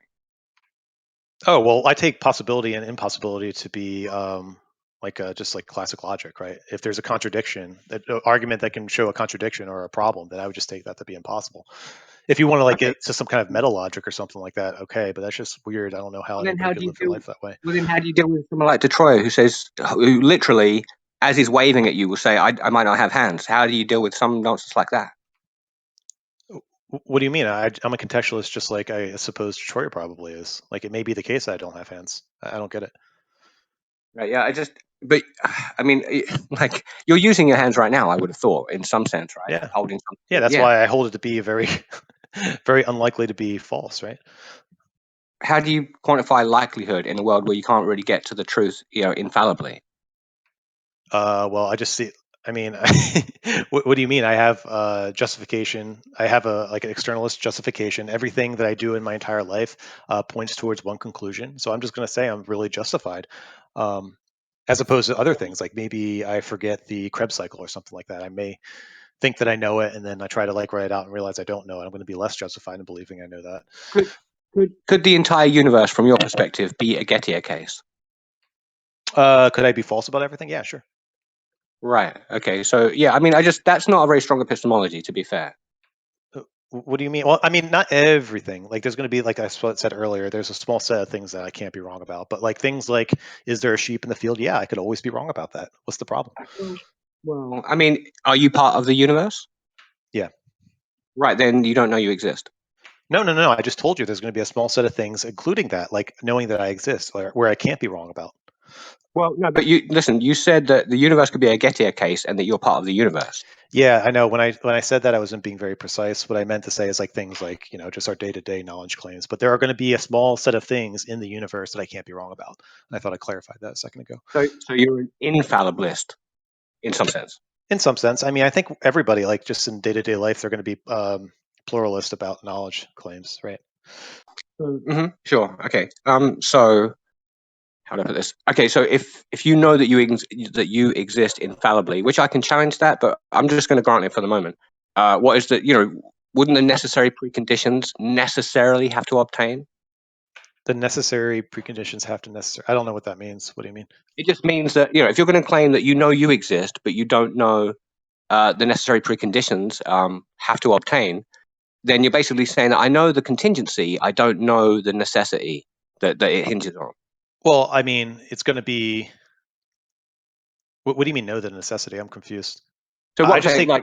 Speaker 2: Oh well, I take possibility and impossibility to be just like classic logic, right? If there's a contradiction, an argument that can show a contradiction or a problem, then I would just take that to be impossible. If you want to get to some kind of meta logic or something like that, okay, but that's just weird. I don't know how anybody could live their life that way.
Speaker 1: Well, then how do you deal with someone like Detroit who literally, as he's waving at you, will say, I might not have hands? How do you deal with some nonsense like that?
Speaker 2: What do you mean? I'm a contextualist, just like I suppose Detroit probably is. Like, it may be the case that I don't have hands. I don't get it.
Speaker 1: Right, yeah, but I mean, like, you're using your hands right now, I would have thought, in some sense, right?
Speaker 2: Yeah.
Speaker 1: Holding something.
Speaker 2: Yeah, that's why I hold it to be very, very unlikely to be false, right?
Speaker 1: How do you quantify likelihood in a world where you can't really get to the truth, infallibly?
Speaker 2: Well, I just see. I mean, what do you mean? I have justification. I have an externalist justification. Everything that I do in my entire life points towards one conclusion. So I'm just going to say I'm really justified, as opposed to other things. Like maybe I forget the Krebs cycle or something like that. I may think that I know it, and then I try to write it out and realize I don't know it. I'm going to be less justified in believing I know that.
Speaker 1: Could the entire universe, from your perspective, be a Gettier case?
Speaker 2: Could I be false about everything? Yeah, sure.
Speaker 1: Right. Okay. So yeah, I mean, that's not a very strong epistemology, to be fair.
Speaker 2: What do you mean? Well, I mean, not everything. Like, there's going to be, like I said earlier, there's a small set of things that I can't be wrong about. But like things like, is there a sheep in the field? Yeah, I could always be wrong about that. What's the problem?
Speaker 1: Well, I mean, are you part of the universe?
Speaker 2: Yeah.
Speaker 1: Right. Then you don't know you exist.
Speaker 2: No. I just told you there's going to be a small set of things, including that, like knowing that I exist, or where I can't be wrong about.
Speaker 1: Well, no, but you said that the universe could be a Gettier case and that you're part of the universe.
Speaker 2: Yeah, I know. When I said that, I wasn't being very precise. What I meant to say is like things like, just our day-to-day knowledge claims. But there are going to be a small set of things in the universe that I can't be wrong about. And I thought I clarified that a second ago.
Speaker 1: So you're an infallibilist in some sense.
Speaker 2: In some sense, I mean, I think everybody, like just in day-to-day life, they're going to be pluralist about knowledge claims, right?
Speaker 1: Sure. Okay. So how do I put this? Okay. So if you know that you exist infallibly, which I can challenge that, but I'm just going to grant it for the moment. What is that? Wouldn't the necessary preconditions necessarily have to obtain?
Speaker 2: The necessary preconditions have to necessarily. I don't know what that means. What do you mean?
Speaker 1: It just means that if you're going to claim that you exist, but you don't know the necessary preconditions have to obtain, then you're basically saying that I know the contingency, I don't know the necessity that it hinges on.
Speaker 2: Well, I mean, it's going to be. What do you mean? Know the necessity? I'm confused.
Speaker 1: So
Speaker 2: I
Speaker 1: what I'm
Speaker 2: just
Speaker 1: saying,
Speaker 2: take.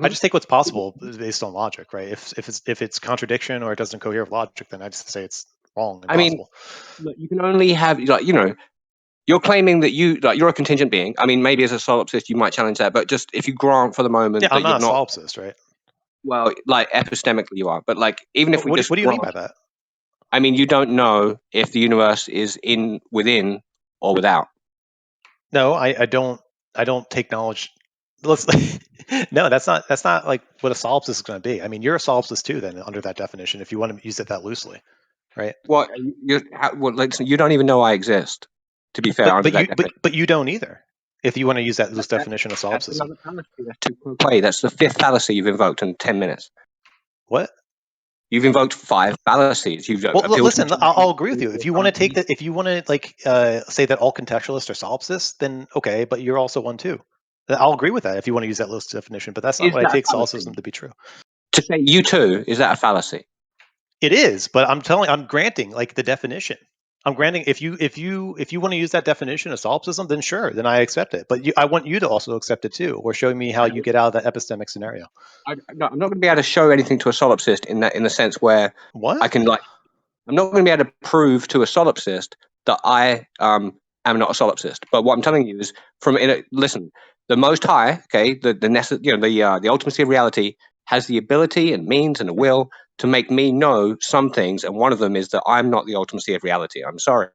Speaker 2: I just take what's possible based on logic, right? If it's contradiction or it doesn't cohere with logic, then I just say it's wrong,
Speaker 1: I mean,
Speaker 2: impossible.
Speaker 1: look, you can only have you're claiming that you're a contingent being. I mean, maybe as a solipsist you might challenge that, but just if you grant for the moment
Speaker 2: Yeah,
Speaker 1: that
Speaker 2: I'm
Speaker 1: you're
Speaker 2: not a
Speaker 1: not,
Speaker 2: solipsist, right?
Speaker 1: well, like epistemically you are, but like even if we
Speaker 2: What
Speaker 1: just
Speaker 2: do you mean
Speaker 1: grant,
Speaker 2: by that?
Speaker 1: I mean, you don't know if the universe is within or without.
Speaker 2: No, I don't take knowledge. Let's no, that's not like what a solipsist is going to be. I mean, you're a solipsist too, then under that definition, if you want to use it that loosely, right?
Speaker 1: Well, you don't even know I exist. To be fair, under that definition.
Speaker 2: But you don't either. If you want to use that loose
Speaker 1: That-
Speaker 2: definition of
Speaker 1: That's
Speaker 2: solipsism,
Speaker 1: another fallacy. That's too quick. That's the fifth fallacy you've invoked in 10 minutes.
Speaker 2: what?
Speaker 1: You've invoked 5 fallacies. You've
Speaker 2: Well,
Speaker 1: appealed
Speaker 2: listen,
Speaker 1: to
Speaker 2: I'll agree with you. If you want to take that, if you want to like say that all contextualists are solipsists, then okay, but you're also one too. I'll agree with that if you want to use that loose definition, but that's not
Speaker 1: Is
Speaker 2: what I
Speaker 1: that a
Speaker 2: take
Speaker 1: fallacy?
Speaker 2: solipsism to be true.
Speaker 1: To say you too, is that a fallacy?
Speaker 2: It is, but I'm granting like the definition. I'm granting if you want to use that definition of solipsism, then sure, then I accept it. But I want you to also accept it too, or show me how you get out of that epistemic scenario.
Speaker 1: I'm not going to be able to show anything to a solipsist in the sense where
Speaker 2: What?
Speaker 1: I can I'm not going to be able to prove to a solipsist that I am not a solipsist. But what I'm telling you is listen, the Most High, okay, the ultimacy of reality has the ability and means and the will to make me know some things, and one of them is that I'm not the ultimacy of reality. I'm sorry,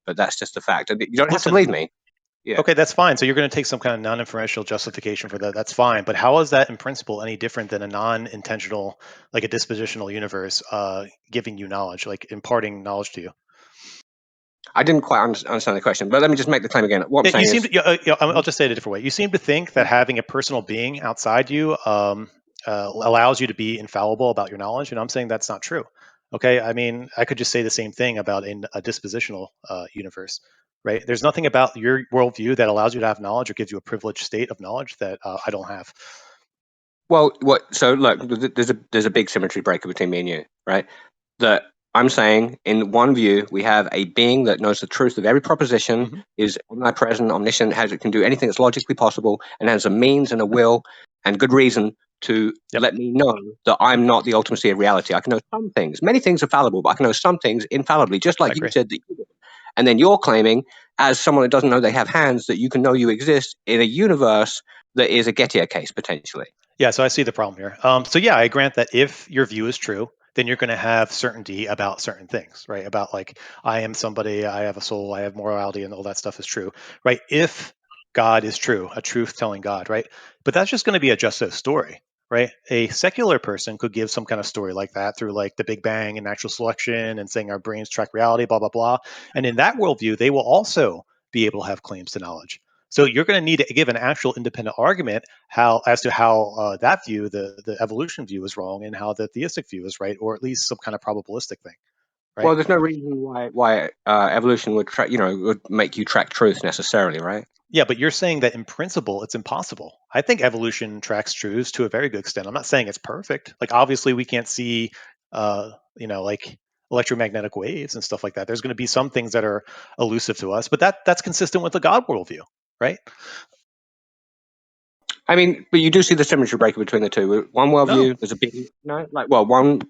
Speaker 1: but that's just a fact. And you don't have to believe me. Yeah.
Speaker 2: Okay, that's fine. So you're going to take some kind of non-inferential justification for that. That's fine. But how is that in principle any different than a non-intentional, like a dispositional universe, giving you knowledge, like imparting knowledge to you?
Speaker 1: I didn't quite understand the question, but let me just make the claim again. What I'm saying is,
Speaker 2: I'll just say it a different way. You seem to think that having a personal being outside you allows you to be infallible about your knowledge, and I'm saying that's not true. Okay, I mean, I could just say the same thing about a dispositional universe, right? There's nothing about your worldview that allows you to have knowledge or gives you a privileged state of knowledge that I don't have.
Speaker 1: well, so look, there's a big symmetry breaker between me and you, right? That I'm saying, in one view, we have a being that knows the truth of every proposition, is omnipresent, omniscient, can do anything that's logically possible, and has a means and a will and good reason to let me know that I'm not the ultimacy of reality. I can know some things. Many things are fallible, but I can know some things infallibly, just like you said that you did. And then you're claiming, as someone that doesn't know they have hands, that you can know you exist in a universe that is a Gettier case, potentially.
Speaker 2: Yeah, so I see the problem here. So yeah, I grant that if your view is true, then you're going to have certainty about certain things, right? About like, I am somebody, I have a soul, I have morality, and all that stuff is true, right? If God is true, a truth-telling God, right? But that's just going to be a just so story, right? A secular person could give some kind of story like that through like the Big Bang and natural selection and saying our brains track reality, blah, blah, blah. And in that worldview, they will also be able to have claims to knowledge. So you're going to need to give an actual independent argument as to how that view, the evolution view, is wrong, and how the theistic view is right, or at least some kind of probabilistic thing. Right?
Speaker 1: Well, there's no reason why evolution would would make you track truth necessarily, right?
Speaker 2: Yeah, but you're saying that in principle it's impossible. I think evolution tracks truths to a very good extent. I'm not saying it's perfect. Like obviously we can't see, like electromagnetic waves and stuff like that. There's going to be some things that are elusive to us, but that's consistent with the God worldview, right?
Speaker 1: I mean, but you do see the symmetry breaker between the two. One worldview, there's a big one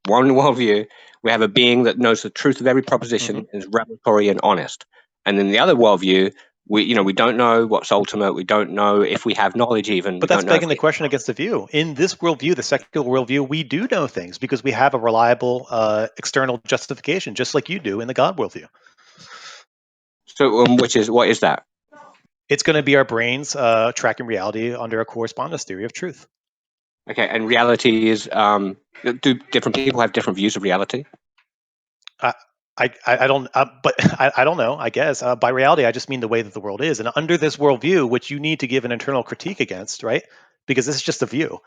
Speaker 1: one worldview, we have a being that knows the truth of every proposition
Speaker 2: Mm-hmm.
Speaker 1: and is revelatory and honest. And then the other worldview, we don't know what's ultimate. We don't know if we have knowledge even.
Speaker 2: But that's begging the question against the view. In this worldview, the secular worldview, we do know things because we have a reliable external justification, just like you do in the God worldview.
Speaker 1: So, what is that?
Speaker 2: It's going to be our brains tracking reality under a correspondence theory of truth.
Speaker 1: Okay, and reality is, do different people have different views of reality?
Speaker 2: I don't, but I don't know. I guess by reality, I just mean the way that the world is, and under this worldview, which you need to give an internal critique against, right? Because this is just a view.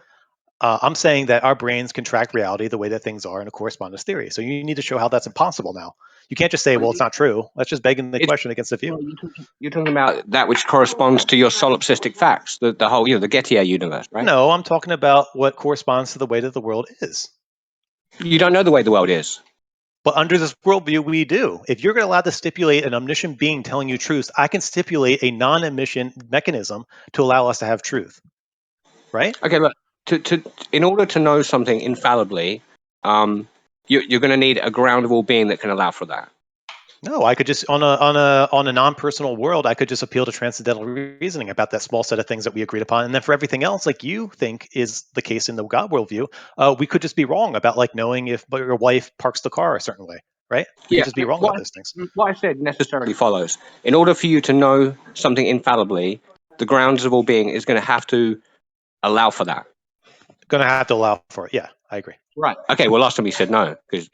Speaker 2: I'm saying that our brains can track reality the way that things are in a correspondence theory. So you need to show how that's impossible now. You can't just say, well, it's not true. That's just begging the question against the view.
Speaker 1: Well, you're talking about that which corresponds to your solipsistic facts, the whole, the Gettier universe, right?
Speaker 2: No, I'm talking about what corresponds to the way that the world is.
Speaker 1: You don't know the way the world is.
Speaker 2: But under this worldview, we do. If you're allowed to stipulate an omniscient being telling you truth, I can stipulate a non-emission mechanism to allow us to have truth. Right?
Speaker 1: Okay, look, in order to know something infallibly, you're going to need a ground of all being that can allow for that.
Speaker 2: No, I could just on a non-personal world, I could just appeal to transcendental reasoning about that small set of things that we agreed upon, and then for everything else, like you think is the case in the God worldview, we could just be wrong about like knowing if your wife parks the car a certain way, right? We could just be wrong about those things.
Speaker 1: What I said necessarily follows. In order for you to know something infallibly, the grounds of all being is going to have to allow for that.
Speaker 2: Going to have to allow for it. Yeah, I agree.
Speaker 1: Right. Okay. Well, last time you said no, because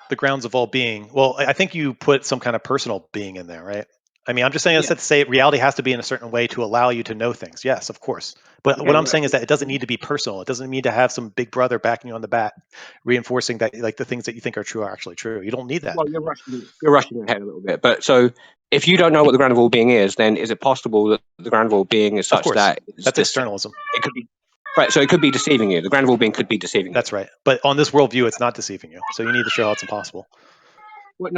Speaker 2: the grounds of all being. Well, I think you put some kind of personal being in there, right? I mean, I'm just saying to say reality has to be in a certain way to allow you to know things. Yes, of course. But what I'm saying is that it doesn't need to be personal. It doesn't need to have some big brother backing you on the back, reinforcing that like the things that you think are true are actually true. You don't need that.
Speaker 1: Well, you're rushing ahead a little bit. But so if you don't know what the ground of all being is, then is it possible that the ground of all being is such that
Speaker 2: that's externalism?
Speaker 1: It could be. Right, so it could be deceiving you. The ground of all being could be deceiving you.
Speaker 2: That's right. But on this worldview, it's not deceiving you. So you need to show how it's impossible.
Speaker 1: Well,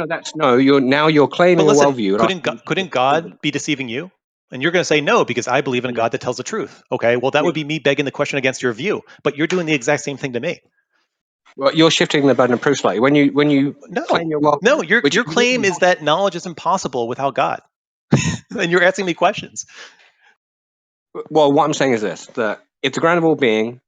Speaker 1: you're claiming
Speaker 2: but listen,
Speaker 1: a worldview.
Speaker 2: Couldn't God be deceiving you? And you're going to say no because I believe in a God that tells the truth. Okay, well that would be me begging the question against your view. But you're doing the exact same thing to me.
Speaker 1: Well, you're shifting the burden of proof slightly. When you claim your worldview.
Speaker 2: No, your claim is that knowledge is impossible without God, and you're asking me questions.
Speaker 1: Well, what I'm saying is this: that if the ground of all being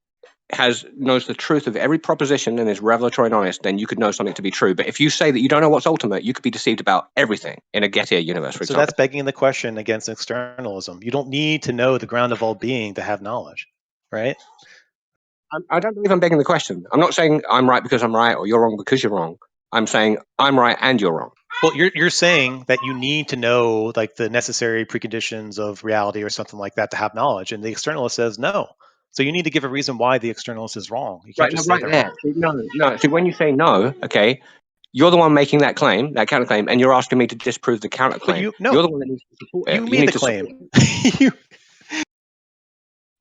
Speaker 1: knows the truth of every proposition and is revelatory and honest, then you could know something to be true. But if you say that you don't know what's ultimate, you could be deceived about everything in a Gettier universe, for example.
Speaker 2: So that's begging the question against externalism. You don't need to know the ground of all being to have knowledge, right?
Speaker 1: I don't believe I'm begging the question. I'm not saying I'm right because I'm right or you're wrong because you're wrong. I'm saying I'm right and you're wrong.
Speaker 2: Well, you're saying that you need to know like the necessary preconditions of reality or something like that to have knowledge, and the externalist says no. So you need to give a reason why the externalist is wrong. You can't just say they're wrong.
Speaker 1: No. See, when you say no, okay, you're the one making that claim, that counterclaim, and you're asking me to disprove the counterclaim.
Speaker 2: But
Speaker 1: you're the one that needs to support it.
Speaker 2: You made the claim.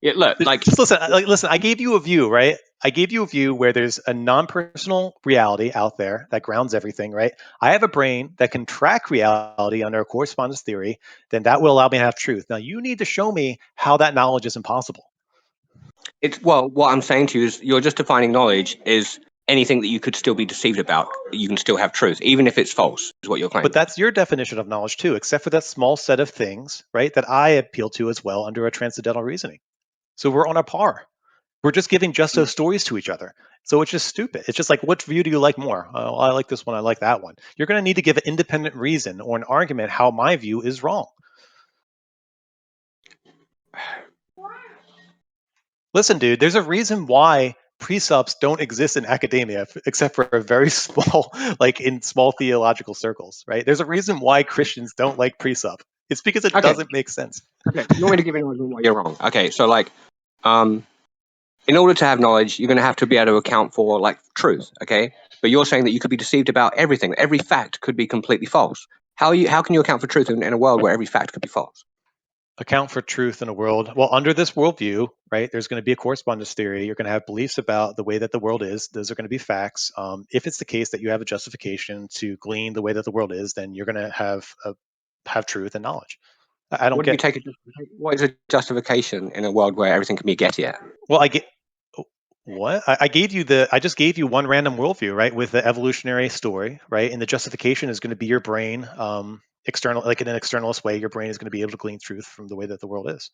Speaker 1: Yeah, look, like
Speaker 2: just listen. I gave you a view, right? I gave you a view where there's a non-personal reality out there that grounds everything, right? I have a brain that can track reality under a correspondence theory. Then that will allow me to have truth. Now you need to show me how that knowledge is impossible.
Speaker 1: What I'm saying to you is you're just defining knowledge is anything that you could still be deceived about. You can still have truth, even if it's false, is what you're claiming.
Speaker 2: But that's your definition of knowledge too, except for that small set of things, right, that I appeal to as well under a transcendental reasoning. So we're on a par. We're just giving just those stories to each other. So it's just stupid. It's just like, which view do you like more? Oh, I like this one. I like that one. You're going to need to give an independent reason or an argument how my view is wrong. Listen, dude, there's a reason why precepts don't exist in academia, except for a very small, like in small theological circles, right? There's a reason why Christians don't like precept. It's because it doesn't make sense.
Speaker 1: Okay, you want me to give you an argument why you're wrong? Okay, so like, in order to have knowledge, you're going to have to be able to account for like truth, okay? But you're saying that you could be deceived about everything. Every fact could be completely false. How can you account for truth in a world where every fact could be false?
Speaker 2: Account for truth in a world. Well, under this worldview, right, there's going to be a correspondence theory. You're going to have beliefs about the way that the world is. Those are going to be facts. If it's the case that you have a justification to glean the way that the world is, then you're going to have truth and knowledge. I don't
Speaker 1: what is a justification in a world where everything can be Gettier?
Speaker 2: Well, What? I gave you I just gave you one random worldview, right? With the evolutionary story, right? And the justification is going to be your brain, external, like in an externalist way, your brain is going to be able to glean truth from the way that the world is.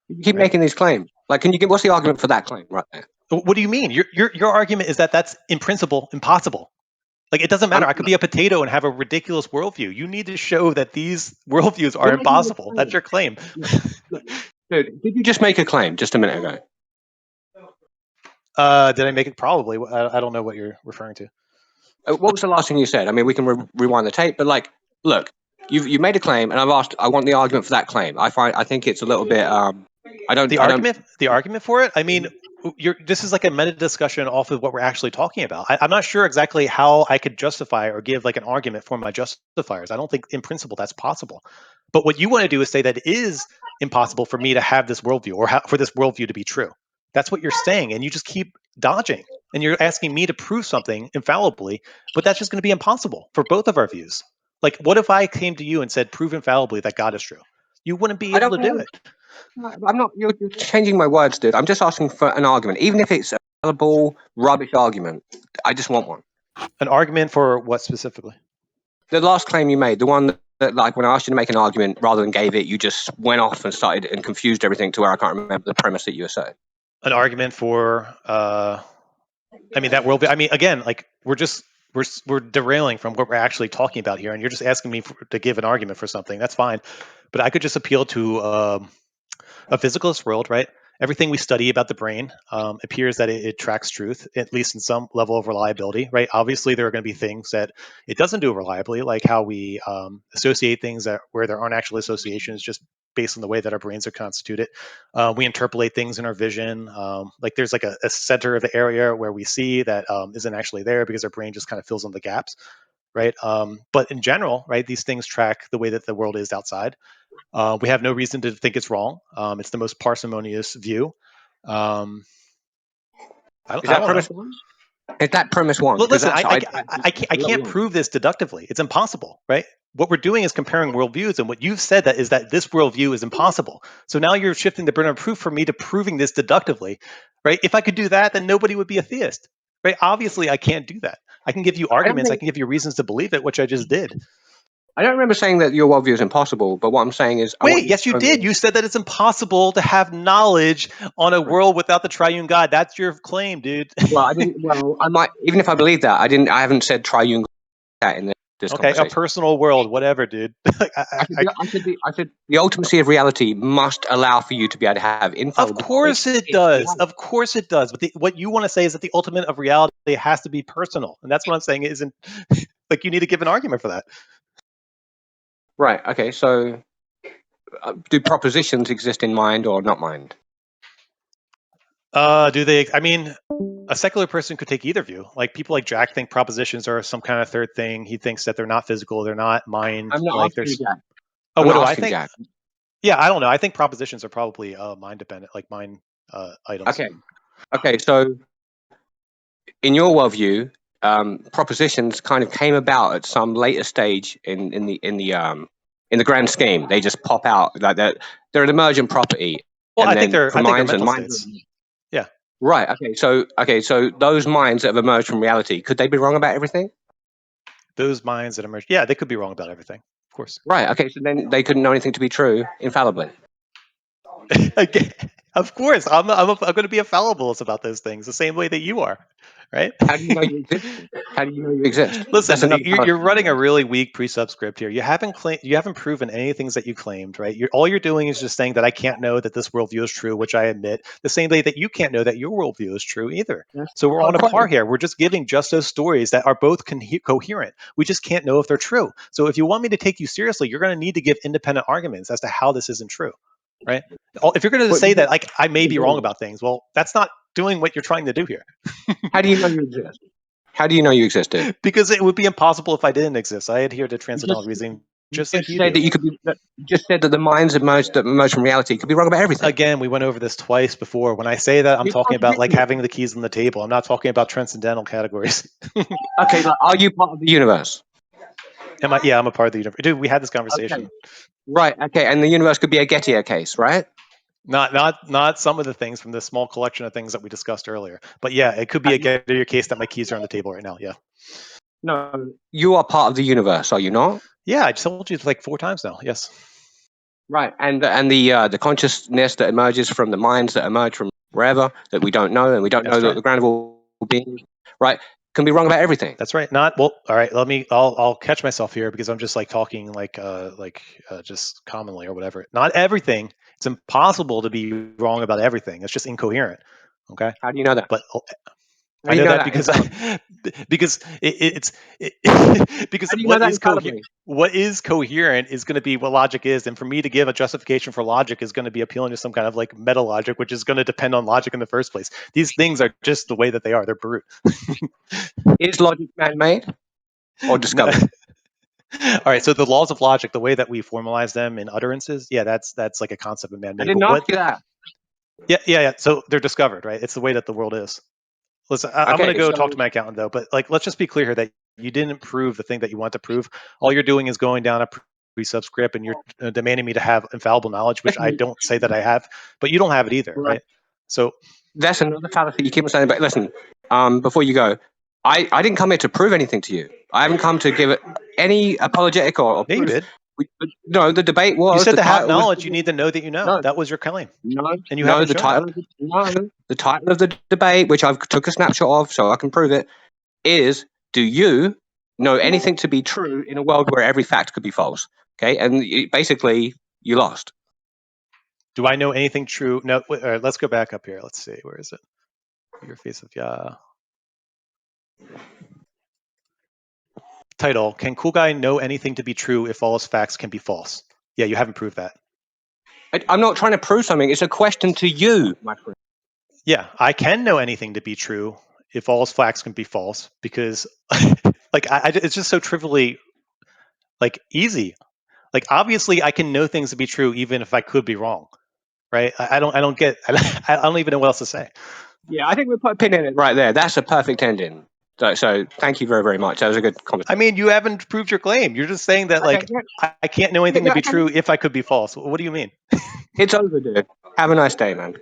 Speaker 1: You keep
Speaker 2: Right.
Speaker 1: making these claims. Like, can you give? What's the argument for that claim right there?
Speaker 2: What do you mean? Your argument is that that's in principle impossible. Like, it doesn't matter. I could be a potato and have a ridiculous worldview. You need to show that these worldviews are impossible. That's your claim.
Speaker 1: Dude, did you just make a claim just a minute ago?
Speaker 2: Did I make it? Probably. I don't know what you're referring to.
Speaker 1: What was the last thing you said? I mean, we can rewind the tape, but like, look, you made a claim, and I've asked. I want the argument for that claim. I think it's a little bit.
Speaker 2: The argument for it. I mean, this is like a meta discussion off of what we're actually talking about. I'm not sure exactly how I could justify or give like an argument for my justifiers. I don't think in principle that's possible. But what you want to do is say that it is impossible for me to have this worldview or for this worldview to be true. That's what you're saying, and you just keep dodging. And you're asking me to prove something infallibly, but that's just going to be impossible for both of our views. Like, what if I came to you and said, prove infallibly that God is true? You wouldn't be able to do it.
Speaker 1: I'm not. You're changing my words, dude. I'm just asking for an argument, even if it's a fallible, rubbish argument. I just want one.
Speaker 2: An argument for what specifically?
Speaker 1: The last claim you made, the one that, like, when I asked you to make an argument rather than gave it, you just went off and started and confused everything to where I can't remember the premise that you were saying.
Speaker 2: An argument for, I mean, that world. I mean, again, like we're derailing from what we're actually talking about here, and you're just asking me to give an argument for something. That's fine, but I could just appeal to a physicalist world, right? Everything we study about the brain appears that it tracks truth, at least in some level of reliability, right? Obviously, there are going to be things that it doesn't do reliably, like how we associate things where there aren't actual associations, just based on the way that our brains are constituted. We interpolate things in our vision. Like there's like a center of the area where we see that isn't actually there because our brain just kind of fills in the gaps, right? But in general, right, these things track the way that the world is outside. We have no reason to think it's wrong. It's the most parsimonious view. Is
Speaker 1: that premise one? Is that premise one?
Speaker 2: Well, listen, I can't prove this deductively. It's impossible, right? What we're doing is comparing worldviews, and what you've said is that this worldview is impossible. So now you're shifting the burden of proof for me to proving this deductively, right? If I could do that, then nobody would be a theist, right? Obviously, I can't do that. I can give you arguments. I can give you reasons to believe it, which I just did.
Speaker 1: I don't remember saying that your worldview is impossible, but what I'm saying is...
Speaker 2: Wait, yes, you did. You said that it's impossible to have knowledge on a world without the triune God. That's your claim, dude.
Speaker 1: Well, I didn't. Well, I might, even if I believe that, I haven't said triune God in this conversation.
Speaker 2: A personal world, whatever, dude.
Speaker 1: I said the ultimacy of reality must allow for you to be able to have info.
Speaker 2: Of course it does. Of course it does. But what you want to say is that the ultimate of reality has to be personal. And that's what I'm saying isn't... Like, you need to give an argument for that.
Speaker 1: Right. Okay. So, do propositions exist in mind or not mind?
Speaker 2: Do they? I mean, a secular person could take either view. Like people like Jack think propositions are some kind of third thing. He thinks that they're not physical, they're not mind.
Speaker 1: I'm not
Speaker 2: like
Speaker 1: asking Jack.
Speaker 2: Oh, what do I think?
Speaker 1: Jack.
Speaker 2: Yeah, I don't know. I think propositions are probably mind dependent, like mind items.
Speaker 1: Okay. Okay. So, in your worldview, propositions kind of came about at some later stage in the grand scheme. They just pop out like that. They're an emergent property.
Speaker 2: Well, I think they're mental states. Yeah.
Speaker 1: Right. Okay. So those minds that have emerged from reality, could they be wrong about everything?
Speaker 2: Those minds that emerge, yeah, they could be wrong about everything. Of course.
Speaker 1: Right. Okay. So then they couldn't know anything to be true infallibly.
Speaker 2: Again, of course, I'm going to be a fallibilist about those things, the same way that you are, right?
Speaker 1: How do you know you exist? How do you know you exist?
Speaker 2: Listen, you're running a really weak presubscript here. You haven't proven any things that you claimed, right? All you're doing is just saying that I can't know that this worldview is true, which I admit. The same way that you can't know that your worldview is true either. So we're on a par here. We're just giving just those stories that are both coherent. We just can't know if they're true. So if you want me to take you seriously, you're going to need to give independent arguments as to how this isn't true. Right? If you're going to say that, like, I may be wrong about things, well, that's not doing what you're trying to do here.
Speaker 1: How do you know you exist? How do you know you existed?
Speaker 2: Because it would be impossible if I didn't exist. I adhere to transcendental reasoning, just like you
Speaker 1: said
Speaker 2: do.
Speaker 1: That you could be. Just said that the minds that emerge from reality could be wrong about everything.
Speaker 2: Again, we went over this twice before. When I say that, I'm talking about like having the keys on the table. I'm not talking about transcendental categories.
Speaker 1: Okay, are you part of the universe?
Speaker 2: Yeah, I'm a part of the universe. Dude, we had this conversation.
Speaker 1: Okay. Right. Okay, and the universe could be a Gettier case, right?
Speaker 2: Not some of the things from the small collection of things that we discussed earlier. But yeah, it could be a Gettier case that my keys are on the table right now. Yeah.
Speaker 1: No, you are part of the universe, are you not?
Speaker 2: Yeah, I just told you like 4 times now. Yes.
Speaker 1: Right, and the consciousness that emerges from the minds that emerge from wherever that we don't know, and we don't know that the ground of all beings, right, can be wrong about everything.
Speaker 2: That's right. Not well. All right. I'll catch myself here because I'm just like talking just commonly or whatever. Not everything. It's impossible to be wrong about everything. It's just incoherent. Okay.
Speaker 1: How do you know that?
Speaker 2: But
Speaker 1: How
Speaker 2: I
Speaker 1: do you
Speaker 2: know
Speaker 1: know
Speaker 2: that because because because
Speaker 1: How do you know that
Speaker 2: what is coherent is going to be what logic is, and for me to give a justification for logic is going to be appealing to some kind of like meta logic, which is going to depend on logic in the first place. These things are just the way that they are. They're brute.
Speaker 1: Is logic man-made or discovered?
Speaker 2: All right, so the laws of logic, the way that we formalize them in utterances, yeah, that's like a concept of man-made.
Speaker 1: I didn't ask you that.
Speaker 2: Yeah. So they're discovered, right? It's the way that the world is. Listen, I'm going to go talk to my accountant though, but like, let's just be clear here that you didn't prove the thing that you want to prove. All you're doing is going down a pre-subscript, and you're demanding me to have infallible knowledge, which I don't say that I have, but you don't have it either, right? So
Speaker 1: that's another fallacy you keep on saying. But listen, before you go, I didn't come here to prove anything to you. I haven't come to give it any apologetic or
Speaker 2: yeah, you did.
Speaker 1: No, the debate was.
Speaker 2: You said to have knowledge, you need to know that you know. No. That was your claim.
Speaker 1: No,
Speaker 2: and you
Speaker 1: no. The title of the debate, which I've took a snapshot of, so I can prove it, is: do you know anything to be true in a world where every fact could be false? Okay, and basically, you lost.
Speaker 2: Do I know anything true? No. Wait, all right, let's go back up here. Let's see. Where is it? Your FACEofYAH. Title: Can Cool Guy know anything to be true if all his facts can be false? Yeah, you haven't proved that.
Speaker 1: I'm not trying to prove something. It's a question to you, my friend.
Speaker 2: Yeah, I can know anything to be true if all his facts can be false because, like, it's just so trivially, like, easy. Like, obviously, I can know things to be true even if I could be wrong, right? I don't even know what else to say.
Speaker 1: Yeah, I think we'll put a pin in it right there. That's a perfect ending. So thank you very, very much. That was a good conversation.
Speaker 2: I mean, you haven't proved your claim. You're just saying that, like, I can't know anything to be true if I could be false. What do you mean?
Speaker 1: It's over, dude. Have a nice day, man.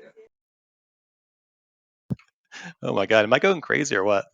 Speaker 2: Oh my God, am I going crazy or what?